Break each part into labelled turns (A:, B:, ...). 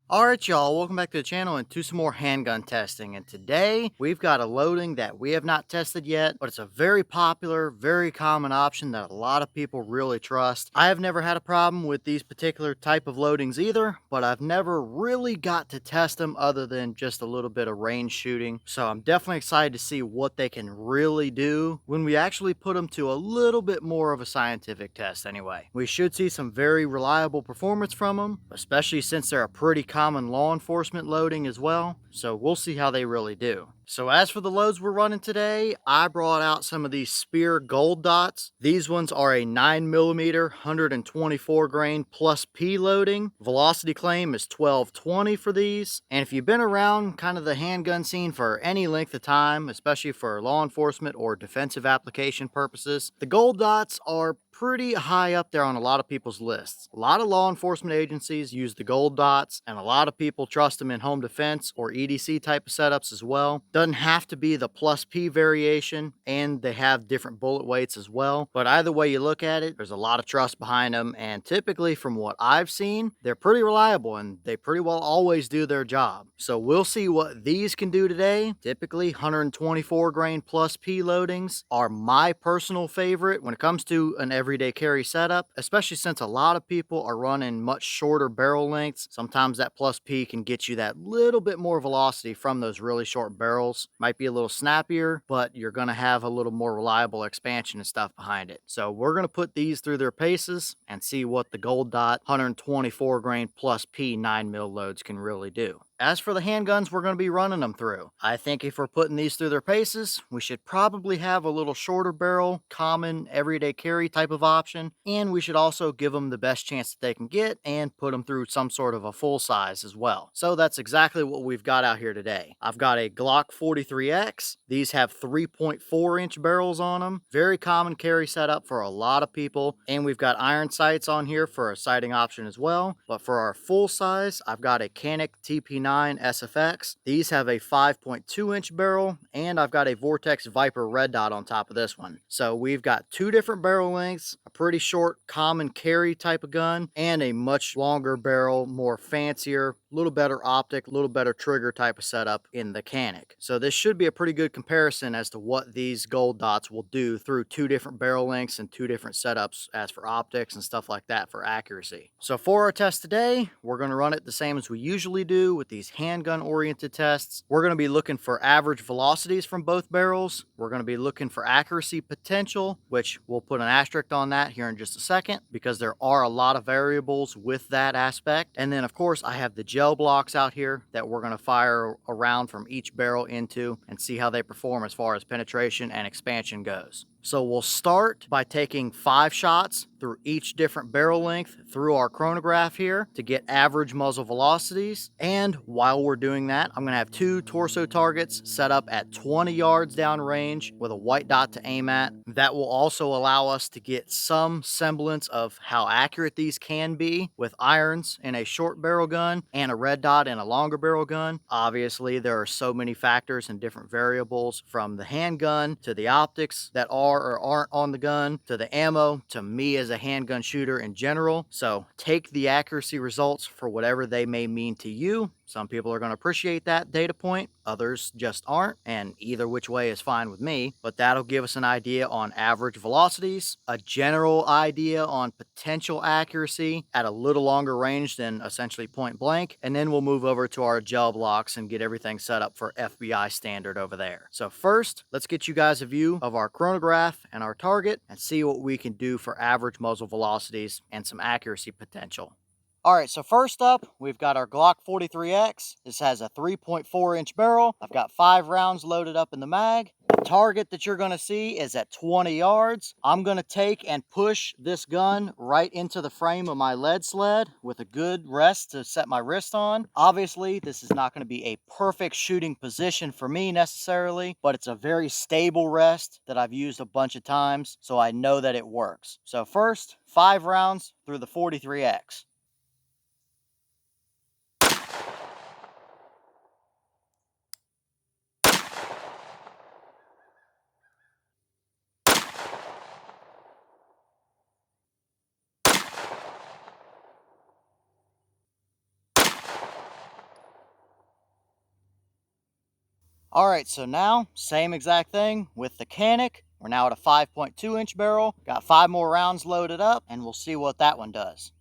A: Alright y'all, welcome back to the channel and to some more handgun testing. And today we've got a loading that we have not tested yet, but it's a very popular, very common option that a lot of people really trust. I have never had a problem with these particular type of loadings either, but I've never really got to test them other than just a little bit of range shooting. So I'm definitely excited to see what they can really do when we actually put them to a little bit more of a scientific test anyway. We should see some very reliable performance from them, especially since they're a pretty common law enforcement loading as well, so we'll see how they really do. So as for the loads we're running today, I brought out some of these Speer Gold Dots. These ones are a 9mm 124 grain plus P loading. Velocity claim is 1220 for these. And if you've been around kind of the handgun scene for any length of time, especially for law enforcement or defensive application purposes, the Gold Dots are pretty high up there on a lot of people's lists. A lot of law enforcement agencies use the Gold Dots, and a lot of people trust them in home defense or EDC type of setups as well. Doesn't have to be the plus P variation, and they have different bullet weights as well. But either way you look at it, there's a lot of trust behind them, and typically from what I've seen, they're pretty reliable and they pretty well always do their job. So we'll see what these can do today. Typically 124 grain plus P loadings are my personal favorite when it comes to an everyday carry setup, especially since a lot of people are running much shorter barrel lengths. Sometimes that plus P can get you that little bit more velocity from those really short barrels. Might be a little snappier, but you're going to have a little more reliable expansion and stuff behind it. So we're going to put these through their paces and see what the Gold Dot 124 grain plus P 9mm loads can really do. As for the handguns we're going to be running them through, I think if we're putting these through their paces, we should probably have a little shorter barrel, common everyday carry type of option, and we should also give them the best chance that they can get and put them through some sort of a full size as well. So that's exactly what we've got out here today. I've got a Glock 43X. These have 3.4-inch barrels on them. Very common carry setup for a lot of people, and we've got iron sights on here for a sighting option as well. But for our full size, I've got a Canik TP9 SFX. These have a 5.2-inch barrel, and I've got a Vortex Viper red dot on top of this one. So we've got two different barrel lengths, a pretty short common carry type of gun, and a much longer barrel, more fancier, a little better optic, a little better trigger type of setup in the Canik. So this should be a pretty good comparison as to what these Gold Dots will do through two different barrel lengths and two different setups as for optics and stuff like that for accuracy. So for our test today, we're going to run it the same as we usually do with these handgun oriented tests. We're going to be looking for average velocities from both barrels. We're going to be looking for accuracy potential, which we'll put an asterisk on that here in just a second because there are a lot of variables with that aspect. And then of course I have the gel blocks out here that we're going to fire around from each barrel into and see how they perform as far as penetration and expansion goes. So we'll start by taking 5 shots through each different barrel length through our chronograph here to get average muzzle velocities. And while we're doing that, I'm going to have 2 torso targets set up at 20 yards down range with a white dot to aim at. That will also allow us to get some semblance of how accurate these can be with irons in a short barrel gun and a red dot in a longer barrel gun. Obviously, there are so many factors and different variables from the handgun to the optics that are or aren't on the gun to the ammo to me as a handgun shooter in general. So take the accuracy results for whatever they may mean to you. Some people are going to appreciate that data point, others just aren't, and either which way is fine with me. But that'll give us an idea on average velocities, a general idea on potential accuracy at a little longer range than essentially point blank, and then we'll move over to our gel blocks and get everything set up for FBI standard over there. So first, let's get you guys a view of our chronograph and our target and see what we can do for average muzzle velocities and some accuracy potential. Alright, so first up, we've got our Glock 43X. This has a 3.4-inch barrel. I've got 5 rounds loaded up in the mag. The target that you're going to see is at 20 yards. I'm going to take and push this gun right into the frame of my lead sled with a good rest to set my wrist on. Obviously, this is not going to be a perfect shooting position for me necessarily, but it's a very stable rest that I've used a bunch of times, so I know that it works. So first, 5 rounds through the 43X. All right, so now same exact thing with the Canik. We're now at a 5.2-inch barrel. Got 5 more rounds loaded up, and we'll see what that one does.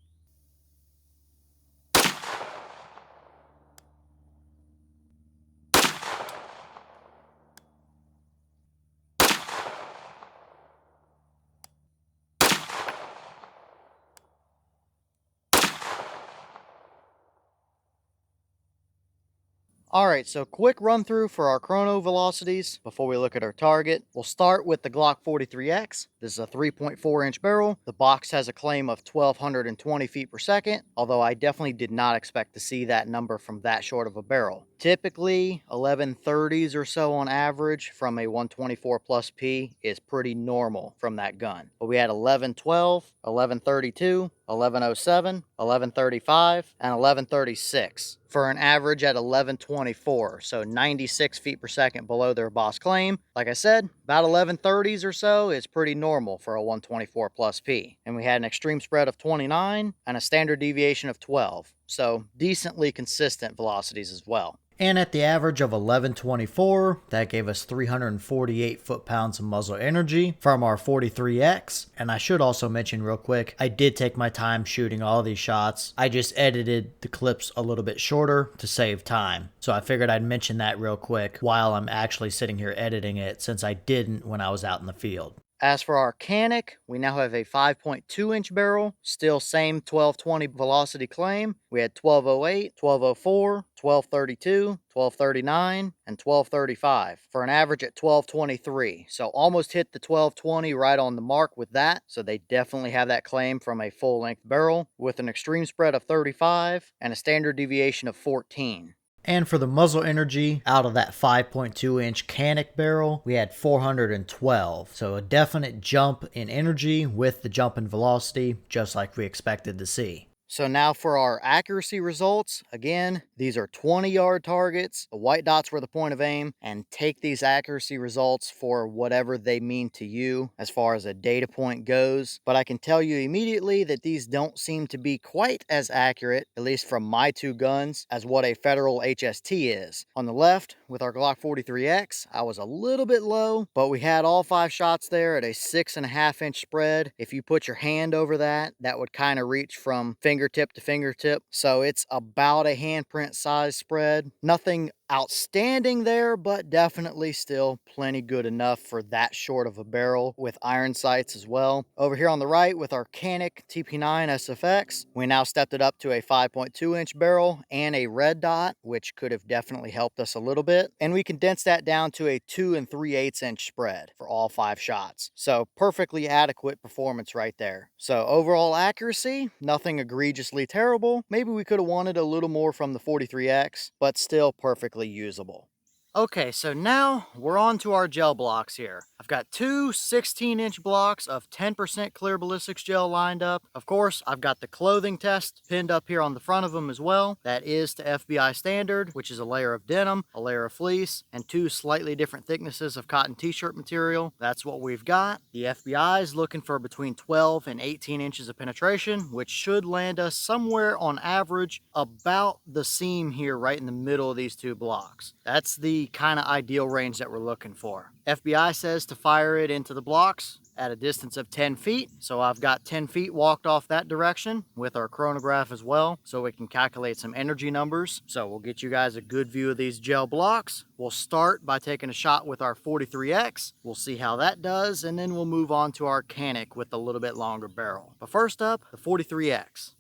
A: All right, so quick run through for our chrono velocities before we look at our target. We'll start with the Glock 43X. This is a 3.4-inch barrel. The box has a claim of 1,220 feet per second, although I definitely did not expect to see that number from that short of a barrel. Typically, 1130s or so on average from a 124 plus P is pretty normal from that gun. But we had 1112, 1132, 1107, 1135, and 1136 for an average at 1124, so 96 feet per second below their boss claim. Like I said, about 1130s or so is pretty normal for a 124 plus P. And we had an extreme spread of 29 and a standard deviation of 12, so decently consistent velocities as well. And at the average of 1124, that gave us 348 foot-pounds of muzzle energy from our 43X. And I should also mention real quick, I did take my time shooting all these shots. I just edited the clips a little bit shorter to save time. So I figured I'd mention that real quick while I'm actually sitting here editing it, since I didn't when I was out in the field. As for our Canik, we now have a 5.2-inch barrel, still same 1220 velocity claim. We had 1208, 1204, 1232, 1239, and 1235 for an average at 1223. So almost hit the 1220 right on the mark with that. So they definitely have that claim from a full-length barrel with an extreme spread of 35 and a standard deviation of 14. And for the muzzle energy, out of that 5.2-inch Canik barrel, we had 412. So a definite jump in energy with the jump in velocity, just like we expected to see. So now for our accuracy results, again, these are 20-yard targets. The white dots were the point of aim, and take these accuracy results for whatever they mean to you as far as a data point goes. But I can tell you immediately that these don't seem to be quite as accurate, at least from my two guns, as what a federal HST is. On the left, with our Glock 43X, I was a little bit low, but we had all 5 shots there at a 6.5-inch spread. If you put your hand over that, that would kind of reach from fingertip to fingertip. So it's about a handprint size spread. Nothing outstanding there, but definitely still plenty good enough for that short of a barrel with iron sights as well. Over here on the right with our Canik TP9 SFX, we now stepped it up to a 5.2-inch barrel and a red dot, which could have definitely helped us a little bit. And we condensed that down to a 2 3/8-inch spread for all 5 shots. So perfectly adequate performance right there. So overall accuracy, nothing egregiously terrible. Maybe we could have wanted a little more from the 43X, but still perfectly usable. Okay, so now we're on to our gel blocks here. I've got 2 16-inch blocks of 10% clear ballistics gel lined up. Of course, I've got the clothing test pinned up here on the front of them as well. That is to FBI standard, which is a layer of denim, a layer of fleece, and 2 slightly different thicknesses of cotton t-shirt material. That's what we've got. The FBI is looking for between 12 and 18 inches of penetration, which should land us somewhere on average about the seam here right in the middle of these 2 blocks. That's the kind of ideal range that we're looking for. FBI says to fire it into the blocks at a distance of 10 feet. So I've got 10 feet walked off that direction with our chronograph as well, so we can calculate some energy numbers. So we'll get you guys a good view of these gel blocks. We'll start by taking a shot with our 43X. We'll see how that does, and then we'll move on to our Canik with a little bit longer barrel. But first up, the 43X.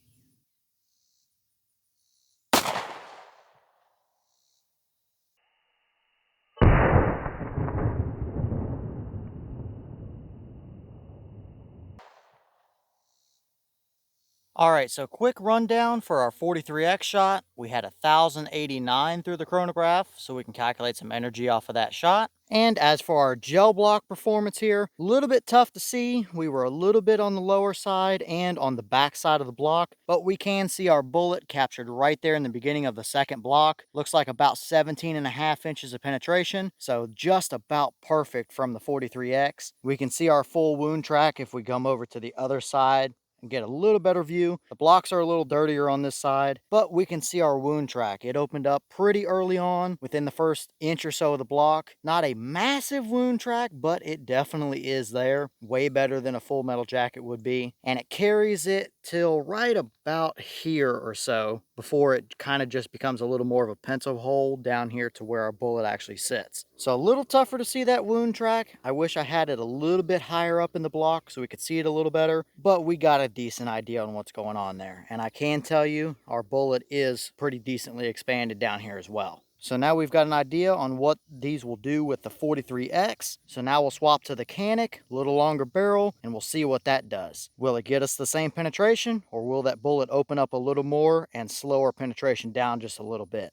A: All right, so quick rundown for our 43X shot. We had 1,089 through the chronograph, so we can calculate some energy off of that shot. And as for our gel block performance here, a little bit tough to see. We were a little bit on the lower side and on the back side of the block, but we can see our bullet captured right there in the beginning of the second block. Looks like about 17.5 inches of penetration, so just about perfect from the 43X. We can see our full wound track if we come over to the other side. and get a little better view. The blocks are a little dirtier on this side, but we can see our wound track. It opened up pretty early on within the first inch or so of the block. Not a massive wound track, but it definitely is there. Way better than a full metal jacket would be. And it carries it till right about here or so before it kind of just becomes a little more of a pencil hole down here to where our bullet actually sits. So a little tougher to see that wound track. I wish I had it a little bit higher up in the block so we could see it a little better, but we got a decent idea on what's going on there. And I can tell you our bullet is pretty decently expanded down here as well. So now we've got an idea on what these will do with the 43X. So now we'll swap to the Canik, a little longer barrel, and we'll see what that does. Will it get us the same penetration, or will that bullet open up a little more and slow our penetration down just a little bit?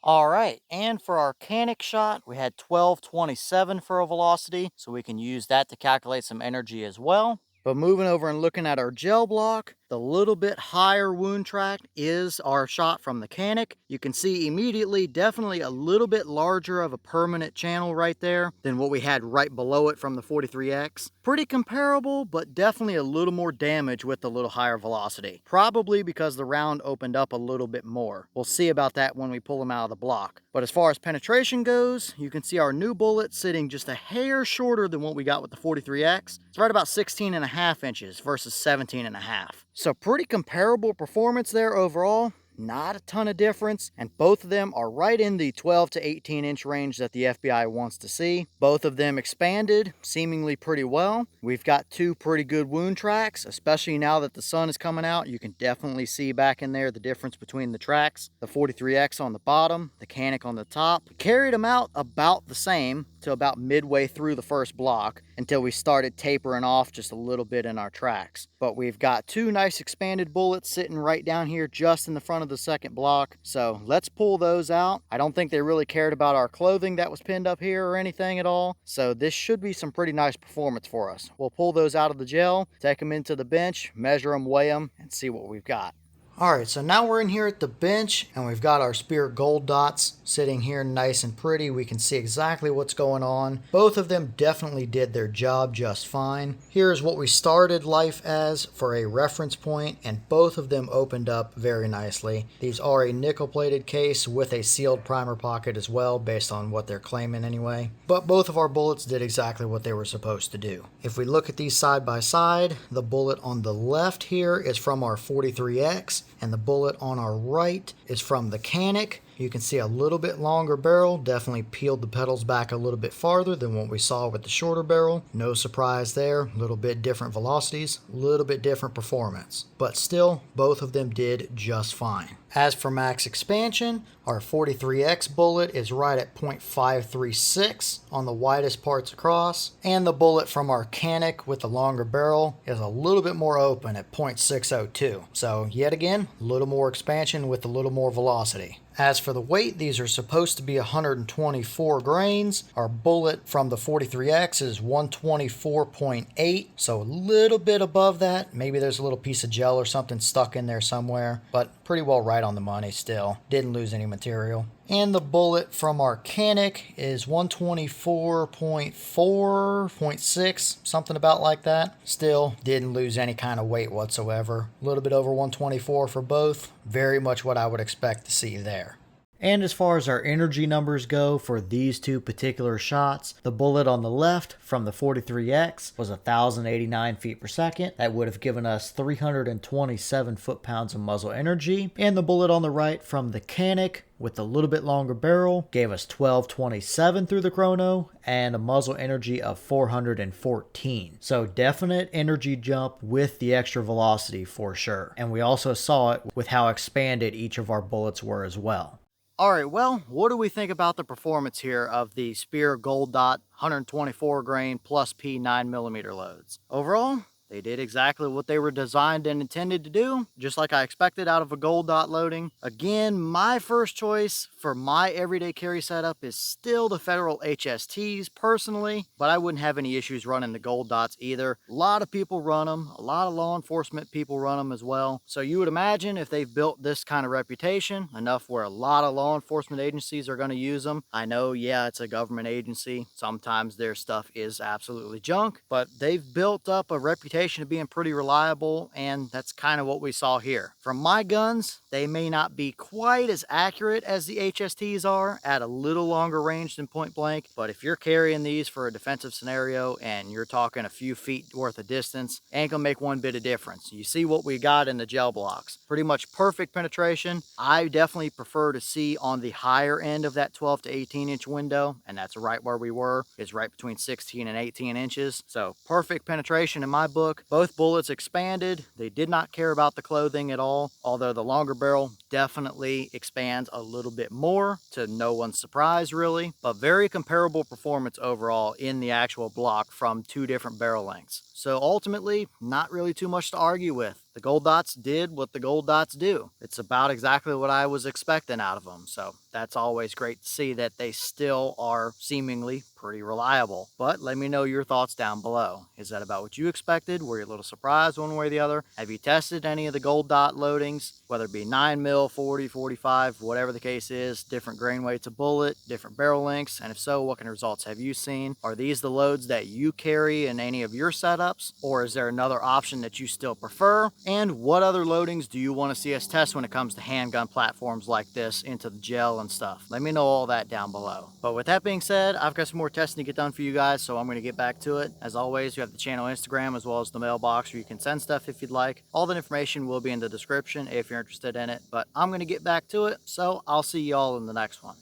A: All right, and for our Canik shot, we had 1227 for a velocity, so we can use that to calculate some energy as well. But moving over and looking at our gel block, the little bit higher wound track is our shot from the Canik. You can see immediately, definitely a little bit larger of a permanent channel right there than what we had right below it from the 43X. Pretty comparable, but definitely a little more damage with the little higher velocity. Probably because the round opened up a little bit more. We'll see about that when we pull them out of the block. But as far as penetration goes, you can see our new bullet sitting just a hair shorter than what we got with the 43X. It's right about 16.5 inches versus 17.5. So pretty comparable performance there overall. Not a ton of difference, and both of them are right in the 12 to 18 inch range that the FBI wants to see. Both of them expanded seemingly pretty well. We've got two pretty good wound tracks, especially now that the sun is coming out. You can definitely see back in there the difference between the tracks. The 43X on the bottom, the Canik on the top. We carried them out about the same to about midway through the first block until we started tapering off just a little bit in our tracks. But we've got two nice expanded bullets sitting right down here just in the front of the second block. So let's pull those out. I don't think they really cared about our clothing that was pinned up here or anything at all. So this should be some pretty nice performance for us. We'll pull those out of the gel, take them into the bench, measure them, weigh them, and see what we've got. All right, so now we're in here at the bench and we've got our Speer Gold Dots sitting here nice and pretty. We can see exactly what's going on. Both of them definitely did their job just fine. Here's what we started life as for a reference point, and both of them opened up very nicely. These are a nickel-plated case with a sealed primer pocket as well, based on what they're claiming anyway. But both of our bullets did exactly what they were supposed to do. If we look at these side by side, the bullet on the left here is from our 43X, and the bullet on our right is from the Canik. You can see a little bit longer barrel, definitely peeled the petals back a little bit farther than what we saw with the shorter barrel. No surprise there, a little bit different velocities, a little bit different performance. But still, both of them did just fine. As for max expansion, our 43X bullet is right at 0.536 on the widest parts across, and the bullet from our Canik with the longer barrel is a little bit more open at 0.602. So yet again, a little more expansion with a little more velocity. As for the weight, these are supposed to be 124 grains. Our bullet from the 43X is 124.8, so a little bit above that. Maybe there's a little piece of gel or something stuck in there somewhere, but pretty well right on the money still. Didn't lose any material. And the bullet from our Canik is 124.4.6, something about like that. Still didn't lose any kind of weight whatsoever. A little bit over 124 for both. Very much what I would expect to see there. And as far as our energy numbers go for these two particular shots, the bullet on the left from the 43X was 1,089 feet per second. That would have given us 327 foot-pounds of muzzle energy. And the bullet on the right from the Canik with a little bit longer barrel gave us 1227 through the chrono and a muzzle energy of 414. So definite energy jump with the extra velocity for sure. And we also saw it with how expanded each of our bullets were as well. All right, well, what do we think about the performance here of the Speer Gold Dot 124 grain plus P 9mm loads? Overall, They did exactly what they were designed and intended to do, just like I expected out of a Gold Dot loading. Again, my first choice for my everyday carry setup is still the Federal HSTs personally, but I wouldn't have any issues running the Gold Dots either. A lot of people run them, a lot of law enforcement people run them as well. So you would imagine if they've built this kind of reputation, enough where a lot of law enforcement agencies are going to use them. I know, yeah, it's a government agency. Sometimes their stuff is absolutely junk, but they've built up a reputation of being pretty reliable, and that's kind of what we saw here. From my guns, they may not be quite as accurate as the HSTs are at a little longer range than point blank, but if you're carrying these for a defensive scenario and you're talking a few feet worth of distance, ain't gonna make one bit of difference. You see what we got in the gel blocks. Pretty much perfect penetration. I definitely prefer to see on the higher end of that 12 to 18 inch window, and that's right where we were. It's right between 16 and 18 inches. So perfect penetration in my book. Both bullets expanded. They did not care about the clothing at all, although the longer barrel definitely expands a little bit more, to no one's surprise really, but very comparable performance overall in the actual block from two different barrel lengths. So ultimately, not really too much to argue with. The Gold Dots did what the Gold Dots do. It's about exactly what I was expecting out of them. So that's always great to see that they still are seemingly pretty reliable. But let me know your thoughts down below. Is that about what you expected? Were you a little surprised one way or the other? Have you tested any of the Gold Dot loadings? Whether it be 9mm, 40, 45, whatever the case is, different grain weights of bullet, different barrel lengths, and if so, what kind of results have you seen? Are these the loads that you carry in any of your setups? Or is there another option that you still prefer? And what other loadings do you want to see us test when it comes to handgun platforms like this into the gel and stuff? Let me know all that down below. But with that being said, I've got some more testing to get done for you guys, so I'm going to get back to it. As always, you have the channel Instagram as well as the mailbox where you can send stuff if you'd like. All that information will be in the description if you're interested in it, but I'm going to get back to it, so I'll see you all in the next one.